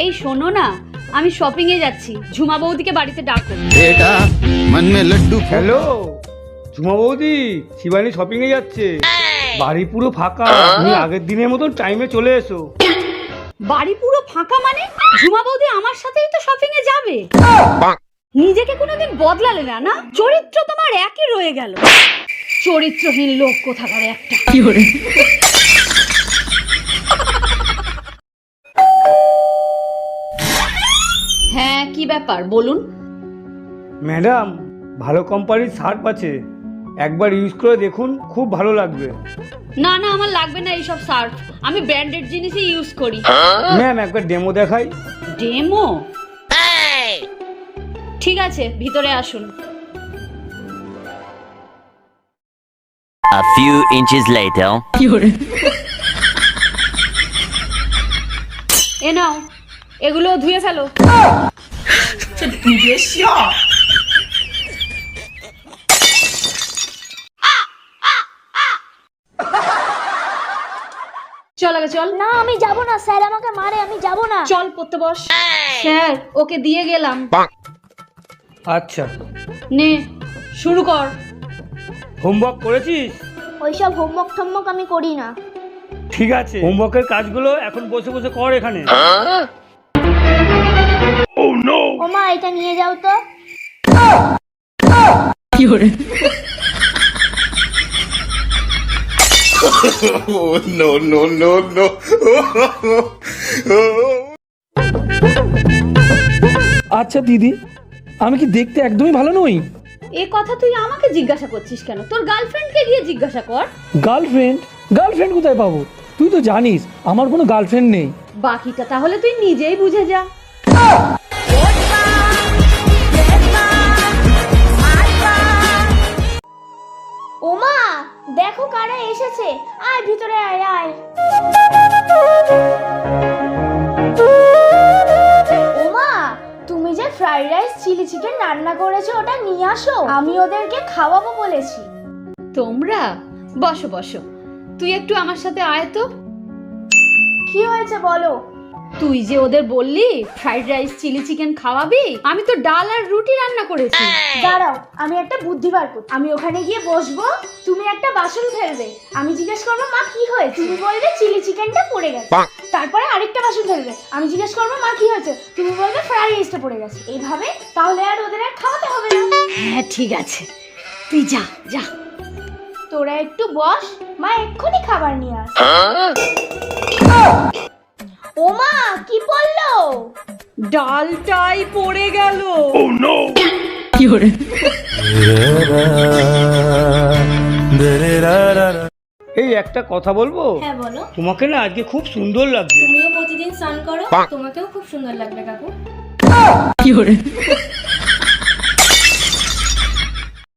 এই শোনো না, আমি শপিং এ যাচ্ছি, ঝুমা বৌদিকে বাড়িতে ডাকো। बेटा मन में लड्डू হ্যালো ঝুমা বৌদি, শিবানী শপিং এ যাচ্ছে, বাড়ি পুরো ফাঁকা, তুমি আগের দিনের মতন টাইমে চলে এসো। বাড়ি পুরো ফাঁকা মানে? ঝুমা বৌদি আমার সাথেই তো শপিং এ যাবে। নিজেকে কোনোদিন বদলালে না, না? চরিত্র তোমার একই রয়ে গেল, চরিত্রহীন লোক কোথাকার একটা। হ্যাঁ, কি ব্যাপার বলুন। ম্যাডাম, ভালো কোম্পানির শার্ট আছে, একবার ইউজ করে দেখুন, খুব ভালো লাগবে। না না, আমার লাগবে না এইসব সার্ফ, আমি ব্র্যান্ডেড জিনিসই ইউজ করি। ম্যাম একবার ডেমো দেখাই। ডেমো? ঠিক আছে, ভিতরে আসুন। A few inches later. এ নাও, এগুলো ধুয়ে ফেলো। চল আগে চল। না আমি যাব না, স্যার আমাকে মারে, আমি যাব না। চল পড়তে বস। স্যার, ওকে দিয়ে গেলাম। আচ্ছা, নে শুরু কর। হোমওয়ার্ক করেছিস? ওইসব হোমওয়ার্ক টোমওয়ার্ক আমি করি না। ঠিক আছে, হোমওয়ার্কের কাজগুলো এখন বসে বসে কর এখানে। ওমা এটা নিয়ে যাও তো। नो नो नो नो আচ্ছা দিদি, আমি কি দেখতে একদমই ভালো নই? এ কথা তুই আমাকে জিজ্ঞাসা করছিস কেন? তোর গার্লফ্রেন্ডকে গিয়ে জিজ্ঞাসা কর। গার্লফ্রেন্ড? গার্লফ্রেন্ড কোথায় পাবো? তুই তো জানিস আমার কোনো গার্লফ্রেন্ড নেই। বাকিটা তাহলে তুই নিজেই বুঝে যা। ওমা দেখো কারা এসেছে, আয় ভিতরে আয় আয়। ওমা তুমি যে ফ্রাইড রাইস চিলি চিকেন রান্না করেছো ওটা নিয়ে আসো, আমি ওদেরকে খাওয়াবো বলেছি। তোমরা বসো বসো, তুই একটু আমার সাথে আয় তো। কি হয়েছে বলো? তুই যে ওদের বললি ফ্রাইড রাইস চিলি চিকেন খাওয়াবি, আমি তো ডাল আর রুটি রান্না করেছি। দাঁড়াও আমি একটা বুদ্ধি বার করি, আমি ওখানে গিয়ে বসবো, তুমি একটা বাসন ফেলবে, আমি জিজ্ঞেস করবো মা কি হয়েছে, তুমি বলবে চিলি চিকেনটা পড়ে গেছে। তারপরে আরেকটা বাসন ফেলবে, আমি জিজ্ঞেস করবো মা কি হয়েছে, তুমি বলবে ফ্রাইড রাইসটা পড়ে গেছে। এইভাবে তাহলে আর ওদের আর খাওয়াতে হবে না। হ্যাঁ ঠিক আছে, তুই যা যা। তোরা একটু বস, মা এক্ষুনি খাবার নিয়ে আস। ও মা কি পড়লো? ডালটাই পড়ে গেল। এই একটা কথা বলবো? হ্যাঁ বলো। তোমাকে না আজকে খুব সুন্দর লাগছে। তুমিও প্রতিদিন স্নান করো, তোমাকেও খুব সুন্দর লাগবে কাকু।